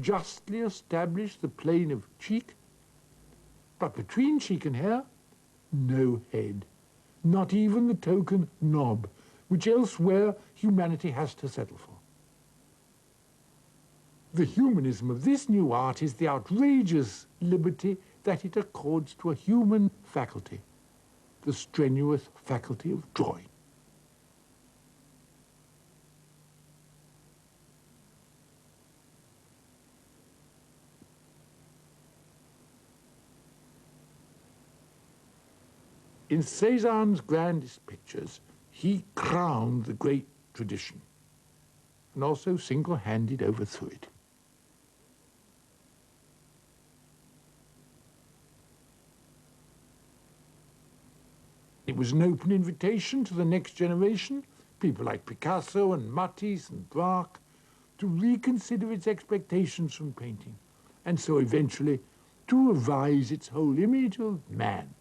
justly establish the plane of cheek, but between cheek and hair, no head, not even the token knob, which elsewhere humanity has to settle for. The humanism of this new art is the outrageous liberty that it accords to a human faculty, the strenuous faculty of drawing. In Cezanne's grandest pictures, he crowned the great tradition and also single-handed overthrew it. It was an open invitation to the next generation, people like Picasso and Matisse and Braque, to reconsider its expectations from painting, and so eventually to revise its whole image of man.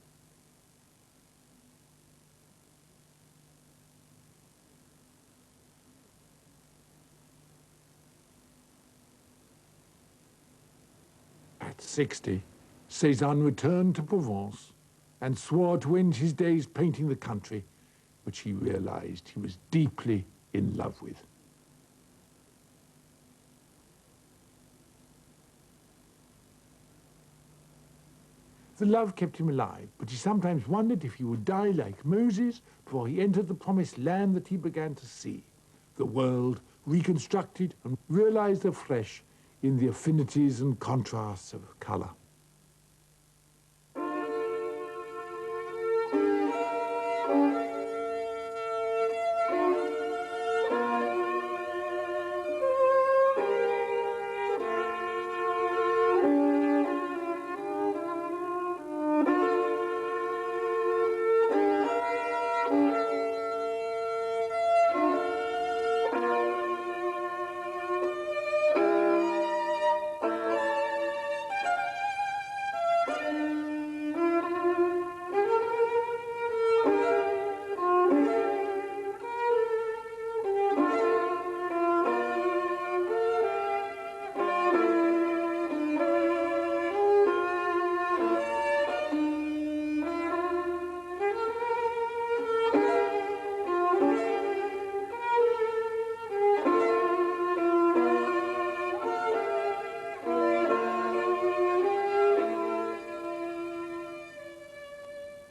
At 60, Cezanne returned to Provence and swore to end his days painting the country, which he realized he was deeply in love with. The love kept him alive, but he sometimes wondered if he would die like Moses before he entered the promised land that he began to see, the world reconstructed and realized afresh in the affinities and contrasts of color.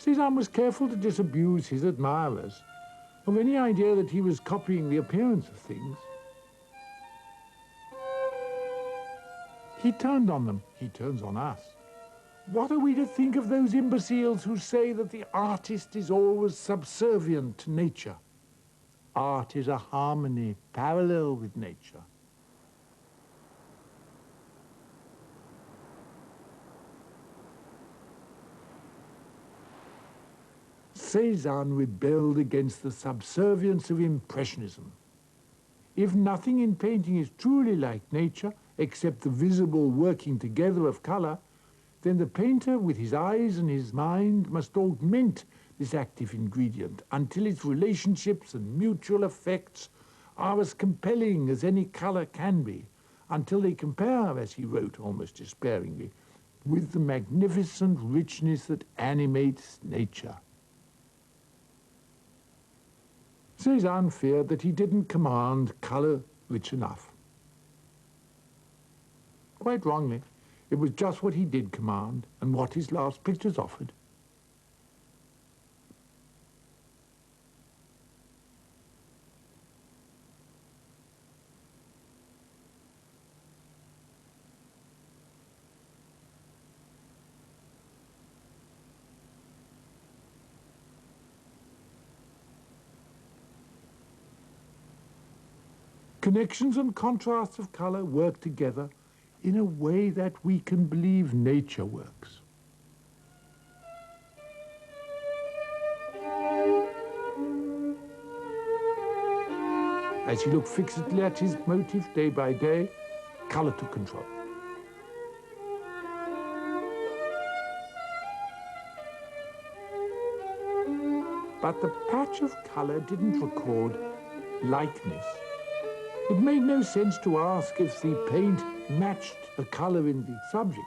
Cezanne was careful to disabuse his admirers of any idea that he was copying the appearance of things. He turned on them, he turns on us. What are we to think of those imbeciles who say that the artist is always subservient to nature? Art is a harmony parallel with nature. Cezanne rebelled against the subservience of Impressionism. If nothing in painting is truly like nature, except the visible working together of color, then the painter with his eyes and his mind must augment this active ingredient until its relationships and mutual effects are as compelling as any color can be, until they compare, as he wrote almost despairingly, with the magnificent richness that animates nature. Cezanne feared that he didn't command color rich enough. Quite wrongly, it was just what he did command and what his last pictures offered. Connections and contrasts of color work together in a way that we can believe nature works. As he looked fixedly at his motif day by day, color took control. But the patch of color didn't record likeness. It made no sense to ask if the paint matched the color in the subject.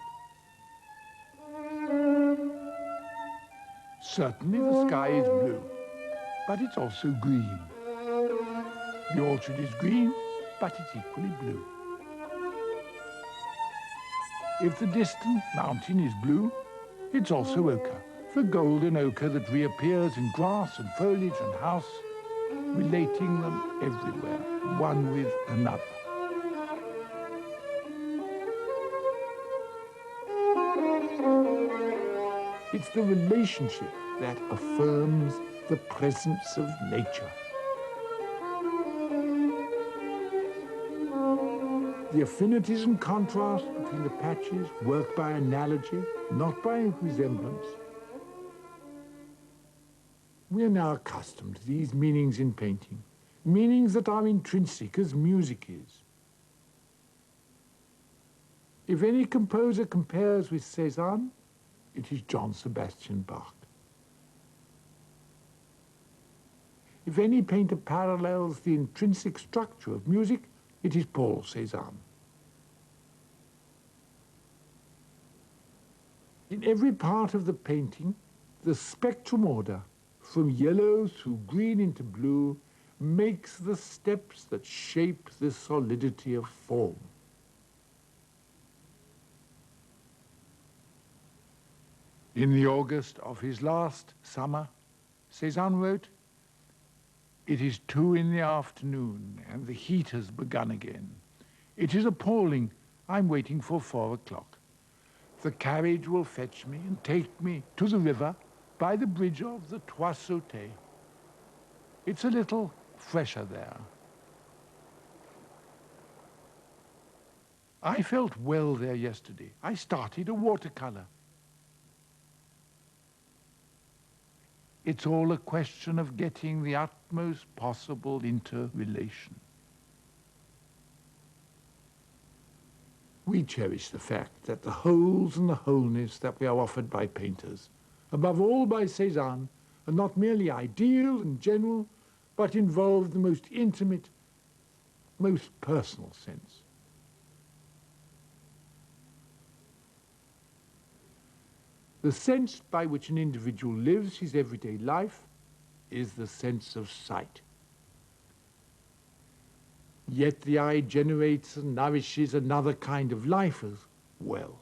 Certainly the sky is blue, but it's also green. The orchard is green, but it's equally blue. If the distant mountain is blue, it's also ochre, the golden ochre that reappears in grass and foliage and house, relating them everywhere, one with another. It's the relationship that affirms the presence of nature. The affinities and contrasts between the patches work by analogy, not by resemblance. We are now accustomed to these meanings in painting, meanings that are intrinsic as music is. If any composer compares with Cezanne, it is John Sebastian Bach. If any painter parallels the intrinsic structure of music, it is Paul Cezanne. In every part of the painting, the spectrum order, from yellow through green into blue, makes the steps that shape the solidity of form. In the August of his last summer, Cezanne wrote, "It is 2 in the afternoon, and the heat has begun again. It is appalling. I'm waiting for 4 o'clock. The carriage will fetch me and take me to the river by the bridge of the Trois Sautets. It's a little fresher there. I felt well there yesterday. I started a watercolor. It's all a question of getting the utmost possible interrelation." We cherish the fact that the wholes and the wholeness that we are offered by painters, above all by Cezanne, are not merely ideal and general, but involve the most intimate, most personal sense. The sense by which an individual lives his everyday life is the sense of sight. Yet the eye generates and nourishes another kind of life as well.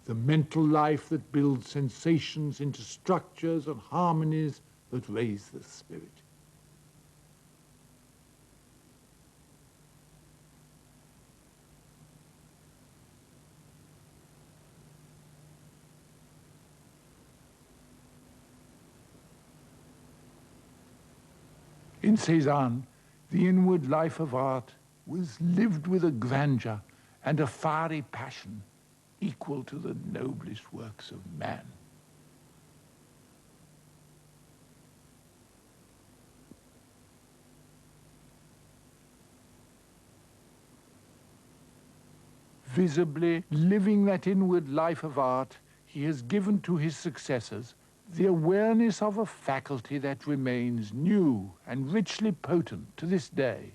The mental life that builds sensations into structures and harmonies that raise the spirit. In Cezanne, the inward life of art was lived with a grandeur and a fiery passion equal to the noblest works of man. Visibly living that inward life of art, he has given to his successors the awareness of a faculty that remains new and richly potent to this day.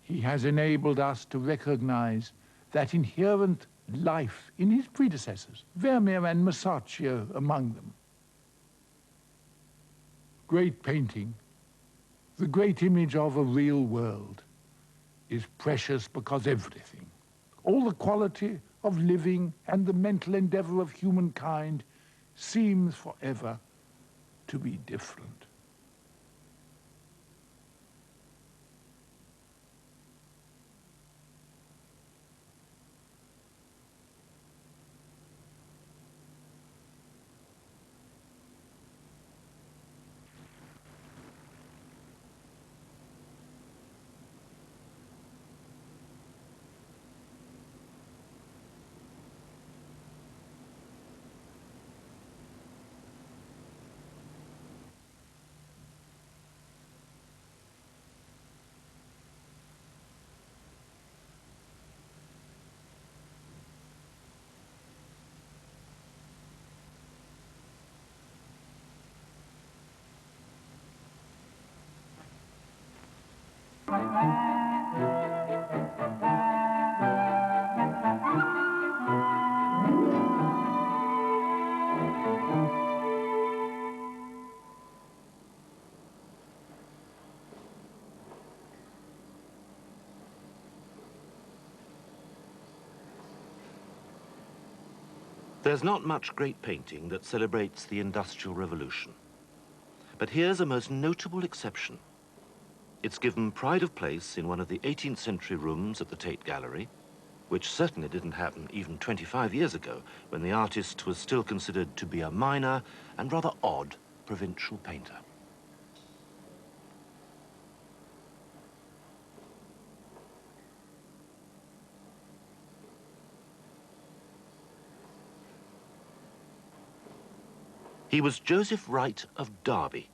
He has enabled us to recognize that inherent life in his predecessors, Vermeer and Masaccio among them. Great painting, the great image of a real world, is precious because everything, all the quality of living and the mental endeavor of humankind, seems forever to be different. There's not much great painting that celebrates the Industrial Revolution. But here's a most notable exception. It's given pride of place in one of the 18th century rooms at the Tate Gallery, which certainly didn't happen even 25 years ago, when the artist was still considered to be a minor and rather odd provincial painter. He was Joseph Wright of Derby.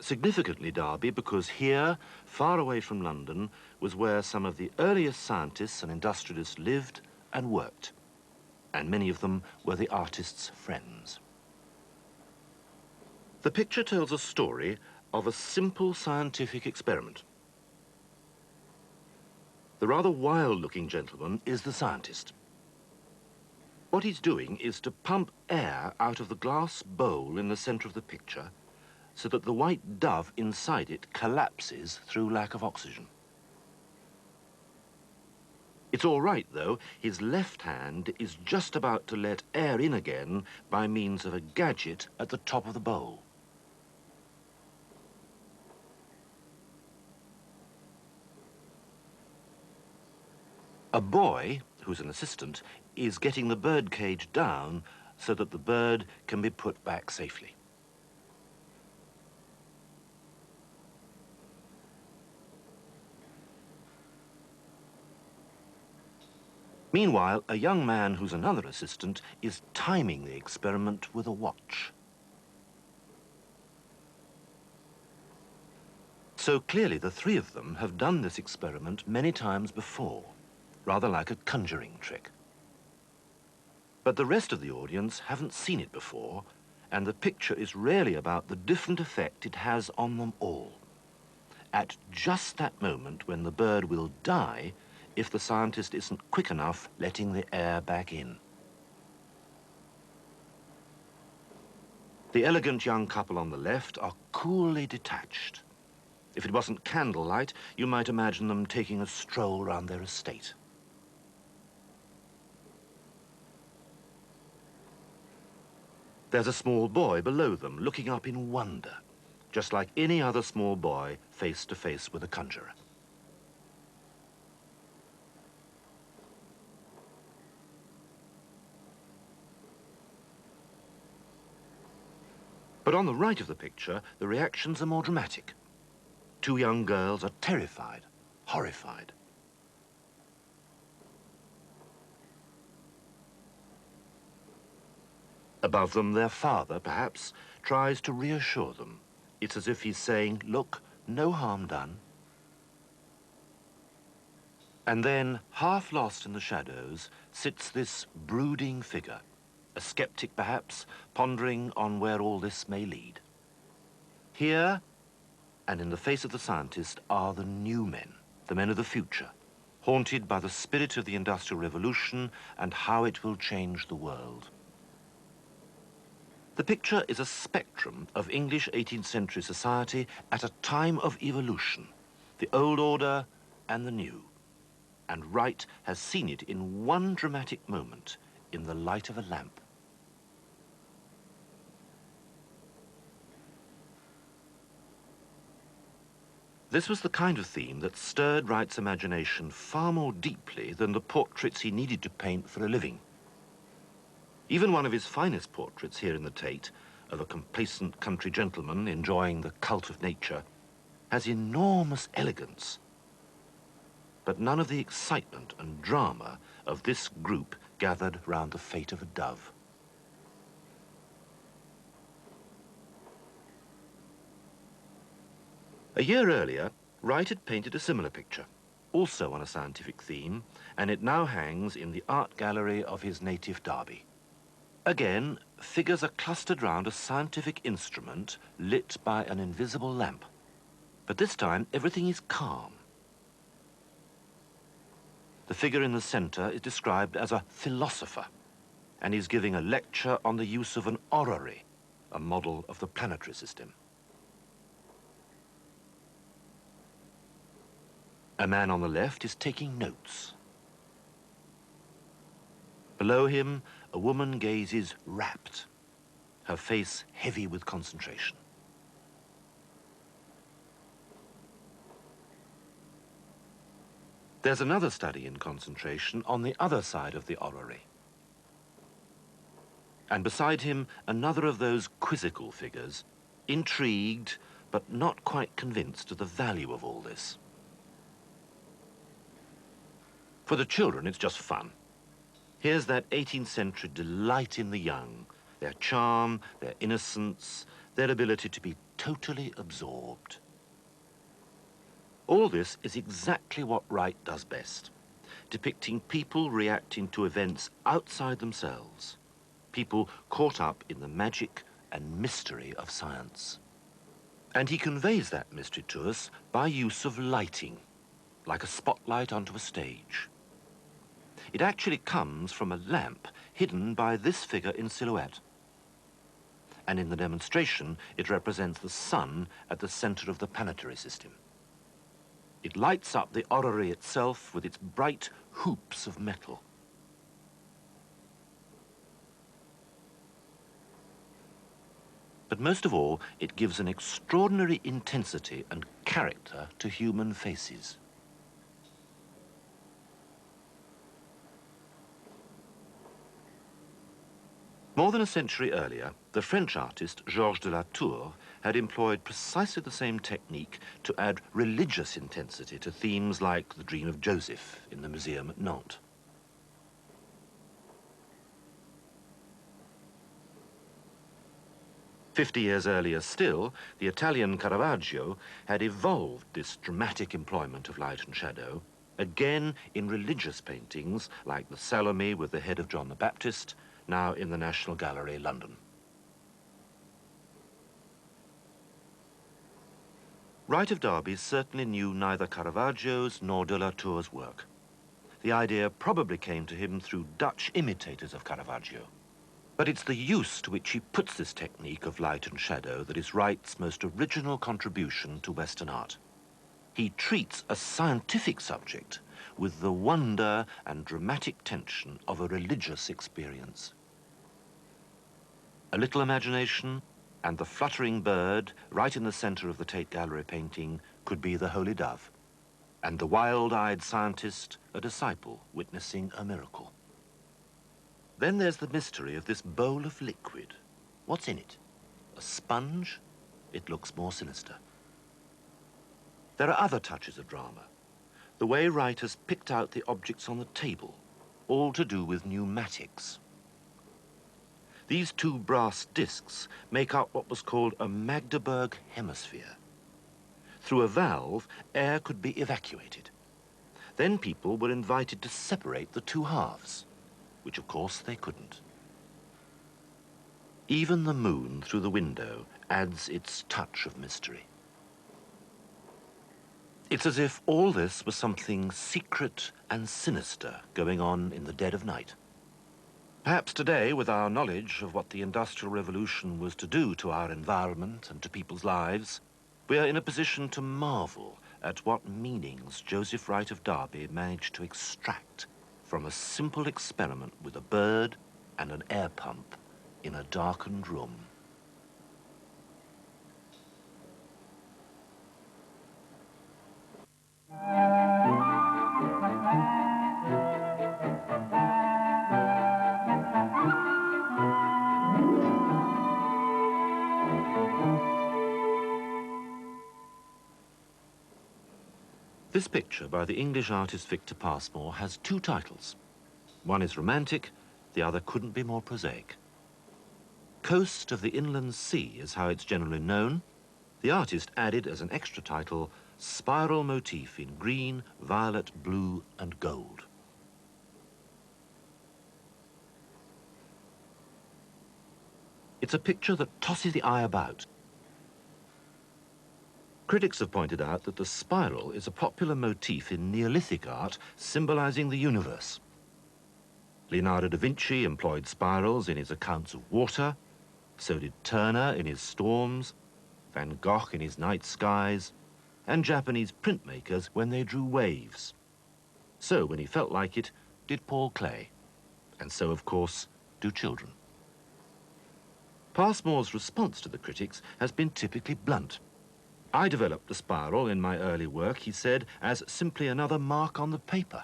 Significantly Derby because here, far away from London, was where some of the earliest scientists and industrialists lived and worked. And many of them were the artist's friends. The picture tells a story of a simple scientific experiment. The rather wild-looking gentleman is the scientist. What he's doing is to pump air out of the glass bowl in the center of the picture so that the white dove inside it collapses through lack of oxygen. It's all right, though. His left hand is just about to let air in again by means of a gadget at the top of the bowl. A boy, who's an assistant, is getting the bird cage down so that the bird can be put back safely. Meanwhile, a young man who's another assistant is timing the experiment with a watch. So clearly the three of them have done this experiment many times before, rather like a conjuring trick. But the rest of the audience haven't seen it before, and the picture is really about the different effect it has on them all. At just that moment when the bird will die if the scientist isn't quick enough letting the air back in. The elegant young couple on the left are coolly detached. If it wasn't candlelight, you might imagine them taking a stroll around their estate. There's a small boy below them, looking up in wonder, just like any other small boy face to face with a conjurer. But on the right of the picture, the reactions are more dramatic. Two young girls are terrified, horrified. Above them, their father, perhaps, tries to reassure them. It's as if he's saying, look, no harm done. And then, half lost in the shadows, sits this brooding figure, a skeptic perhaps, pondering on where all this may lead. Here, and in the face of the scientist, are the new men, the men of the future, haunted by the spirit of the Industrial Revolution and how it will change the world. The picture is a spectrum of English 18th century society at a time of evolution, the old order and the new. And Wright has seen it in one dramatic moment, in the light of a lamp. This was the kind of theme that stirred Wright's imagination far more deeply than the portraits he needed to paint for a living. Even one of his finest portraits here in the Tate, of a complacent country gentleman enjoying the cult of nature, has enormous elegance, but none of the excitement and drama of this group gathered round the fate of a dove. A year earlier, Wright had painted a similar picture, also on a scientific theme, and it now hangs in the art gallery of his native Derby. Again, figures are clustered round a scientific instrument lit by an invisible lamp. But this time, everything is calm. The figure in the center is described as a philosopher, and he's giving a lecture on the use of an orrery, a model of the planetary system. A man on the left is taking notes. Below him, a woman gazes rapt, her face heavy with concentration. There's another study in concentration on the other side of the orrery. And beside him, another of those quizzical figures, intrigued but not quite convinced of the value of all this. For the children, it's just fun. Here's that 18th century delight in the young, their charm, their innocence, their ability to be totally absorbed. All this is exactly what Wright does best, depicting people reacting to events outside themselves, people caught up in the magic and mystery of science. And he conveys that mystery to us by use of lighting, like a spotlight onto a stage. It actually comes from a lamp hidden by this figure in silhouette. And in the demonstration, it represents the sun at the center of the planetary system. It lights up the orrery itself with its bright hoops of metal. But most of all, it gives an extraordinary intensity and character to human faces. More than a century earlier, the French artist Georges de la Tour had employed precisely the same technique to add religious intensity to themes like the Dream of Joseph in the museum at Nantes. "50 years earlier still, the Italian Caravaggio had evolved this dramatic employment of light and shadow, again in religious paintings like the Salome with the head of John the Baptist, now in the National Gallery, London. Wright of Derby certainly knew neither Caravaggio's nor de la Tour's work. The idea probably came to him through Dutch imitators of Caravaggio. But it's the use to which he puts this technique of light and shadow that is Wright's most original contribution to Western art. He treats a scientific subject with the wonder and dramatic tension of a religious experience. A little imagination, and the fluttering bird, right in the center of the Tate Gallery painting, could be the Holy Dove, and the wild-eyed scientist, a disciple witnessing a miracle. Then there's the mystery of this bowl of liquid. What's in it? A sponge? It looks more sinister. There are other touches of drama. The way Wright has picked out the objects on the table, all to do with pneumatics. These two brass discs make up what was called a Magdeburg hemisphere. Through a valve, air could be evacuated. Then people were invited to separate the two halves, which of course they couldn't. Even the moon through the window adds its touch of mystery. It's as if all this was something secret and sinister going on in the dead of night. Perhaps today, with our knowledge of what the Industrial Revolution was to do to our environment and to people's lives, we are in a position to marvel at what meanings Joseph Wright of Derby managed to extract from a simple experiment with a bird and an air pump in a darkened room. This picture by the English artist Victor Pasmore has two titles. One is romantic, the other couldn't be more prosaic. Coast of the Inland Sea is how it's generally known. The artist added as an extra title, spiral motif in green, violet, blue, and gold. It's a picture that tosses the eye about. Critics have pointed out that the spiral is a popular motif in Neolithic art symbolizing the universe. Leonardo da Vinci employed spirals in his accounts of water, so did Turner in his storms, Van Gogh in his night skies, and Japanese printmakers when they drew waves. So, when he felt like it, did Paul Klee. And so, of course, do children. Pasmore's response to the critics has been typically blunt. I developed the spiral in my early work, he said, as simply another mark on the paper.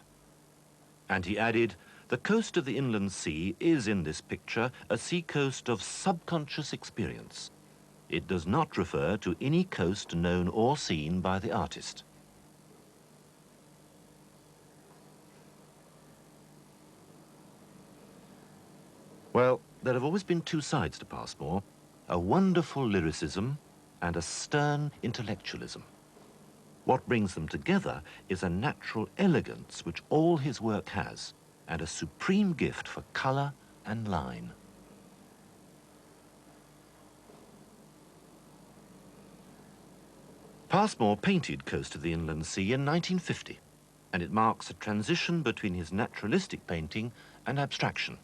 And he added, the coast of the inland sea is, in this picture, a seacoast of subconscious experience. It does not refer to any coast known or seen by the artist. Well, there have always been two sides to Pasmore, a wonderful lyricism and a stern intellectualism. What brings them together is a natural elegance which all his work has, and a supreme gift for colour and line. Pasmore painted Coast of the Inland Sea in 1950, and it marks a transition between his naturalistic painting and abstraction.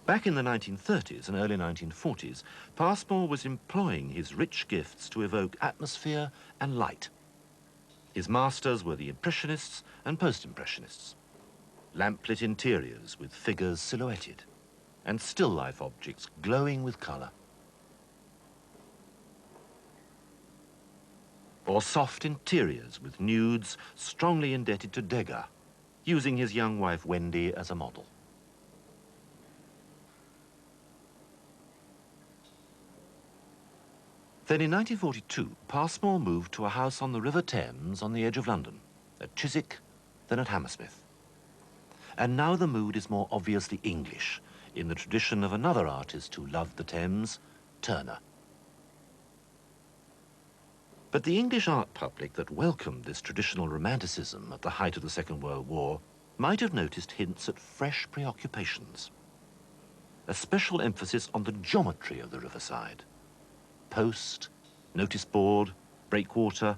Back in the 1930s and early 1940s, Pasmore was employing his rich gifts to evoke atmosphere and light. His masters were the Impressionists and Post-Impressionists. Lamplit interiors with figures silhouetted, and still life objects glowing with colour. Or soft interiors with nudes strongly indebted to Degas, using his young wife Wendy as a model. Then in 1942, Pasmore moved to a house on the River Thames on the edge of London, at Chiswick, then at Hammersmith. And now the mood is more obviously English, in the tradition of another artist who loved the Thames, Turner. But the English art public that welcomed this traditional romanticism at the height of the Second World War might have noticed hints at fresh preoccupations. A special emphasis on the geometry of the riverside. Post, notice board, breakwater.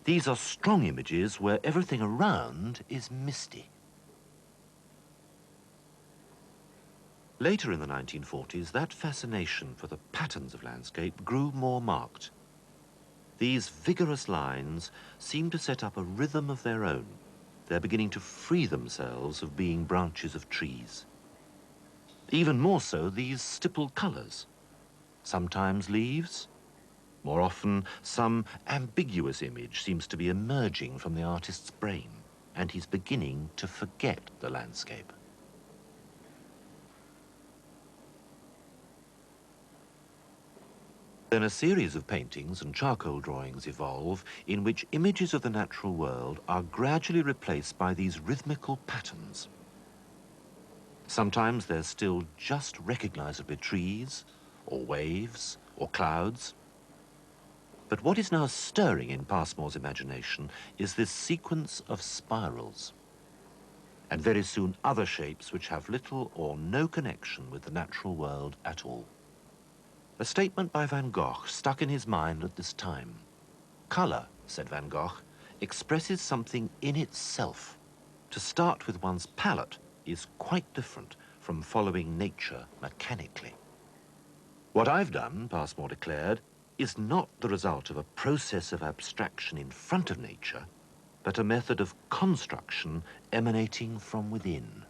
These are strong images where everything around is misty. Later in the 1940s, that fascination for the patterns of landscape grew more marked. These vigorous lines seem to set up a rhythm of their own. They're beginning to free themselves of being branches of trees. Even more so, these stippled colours. Sometimes leaves. More often, some ambiguous image seems to be emerging from the artist's brain, and he's beginning to forget the landscape. Then a series of paintings and charcoal drawings evolve in which images of the natural world are gradually replaced by these rhythmical patterns. Sometimes they're still just recognizably trees, or waves, or clouds. But what is now stirring in Pasmore's imagination is this sequence of spirals, and very soon other shapes which have little or no connection with the natural world at all. A statement by Van Gogh stuck in his mind at this time. Colour, said Van Gogh, expresses something in itself. To start with one's palette is quite different from following nature mechanically. What I've done, Pasmore declared, is not the result of a process of abstraction in front of nature, but a method of construction emanating from within.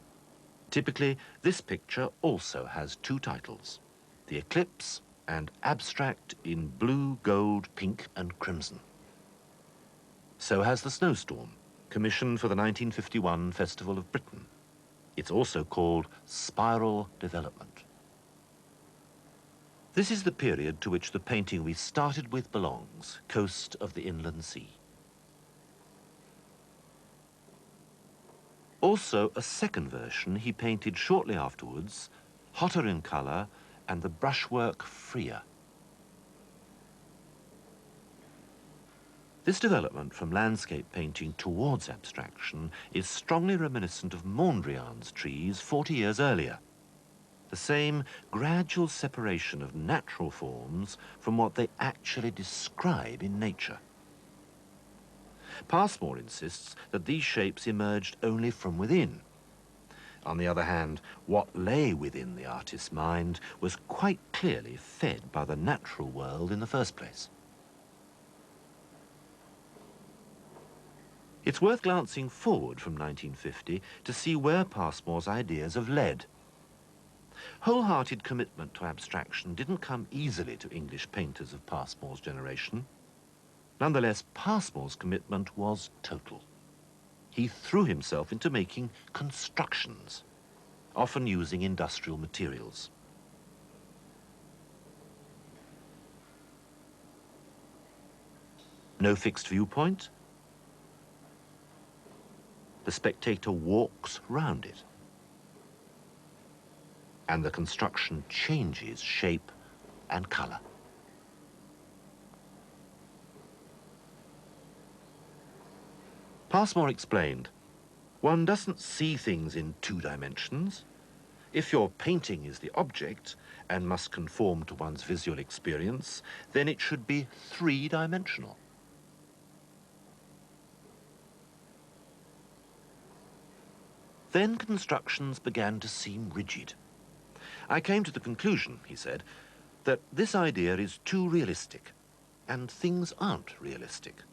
Typically, this picture also has two titles, The Eclipse and Abstract in Blue, Gold, Pink and Crimson. So has The Snowstorm, commissioned for the 1951 Festival of Britain. It's also called Spiral Development. This is the period to which the painting we started with belongs, Coast of the Inland Sea. Also, a second version he painted shortly afterwards, hotter in colour and the brushwork freer. This development from landscape painting towards abstraction is strongly reminiscent of Mondrian's trees 40 years earlier. The same gradual separation of natural forms from what they actually describe in nature. Pasmore insists that these shapes emerged only from within. On the other hand, what lay within the artist's mind was quite clearly fed by the natural world in the first place. It's worth glancing forward from 1950 to see where Pasmore's ideas have led. Wholehearted commitment to abstraction didn't come easily to English painters of Pasmore's generation. Nonetheless, Pasmore's commitment was total. He threw himself into making constructions, often using industrial materials. No fixed viewpoint. The spectator walks round it. And the construction changes shape and colour. Pasmore explained, one doesn't see things in 2 dimensions. If your painting is the object and must conform to one's visual experience, then it should be 3-dimensional. Then constructions began to seem rigid. I came to the conclusion, he said, that this idea is too realistic, and things aren't realistic.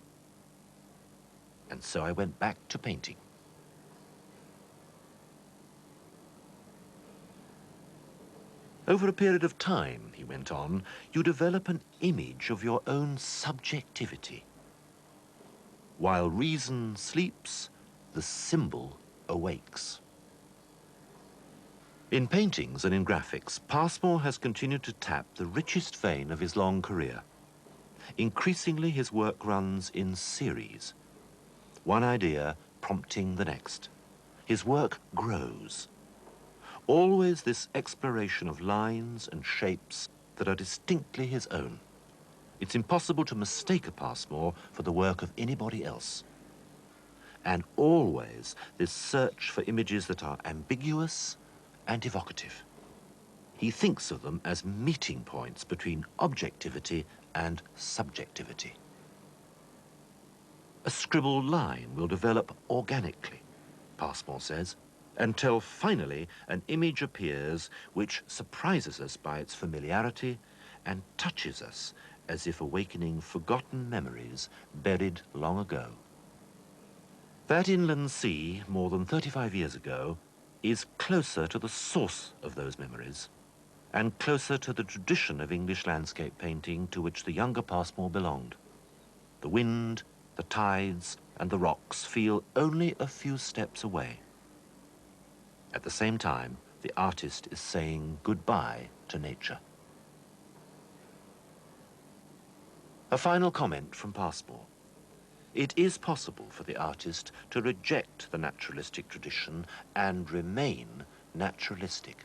And so I went back to painting. Over a period of time, he went on, you develop an image of your own subjectivity. While reason sleeps, the symbol awakes. In paintings and in graphics, Pasmore has continued to tap the richest vein of his long career. Increasingly, his work runs in series, one idea prompting the next. His work grows. Always this exploration of lines and shapes that are distinctly his own. It's impossible to mistake a Pasmore for the work of anybody else. And always this search for images that are ambiguous and evocative. He thinks of them as meeting points between objectivity and subjectivity. A scribbled line will develop organically, Pasmore says, until finally an image appears which surprises us by its familiarity and touches us as if awakening forgotten memories buried long ago. That inland sea, more than 35 years ago, is closer to the source of those memories and closer to the tradition of English landscape painting to which the younger Pasmore belonged. The wind, the tides, and the rocks feel only a few steps away. At the same time, the artist is saying goodbye to nature. A final comment from Pasmore. It is possible for the artist to reject the naturalistic tradition and remain naturalistic.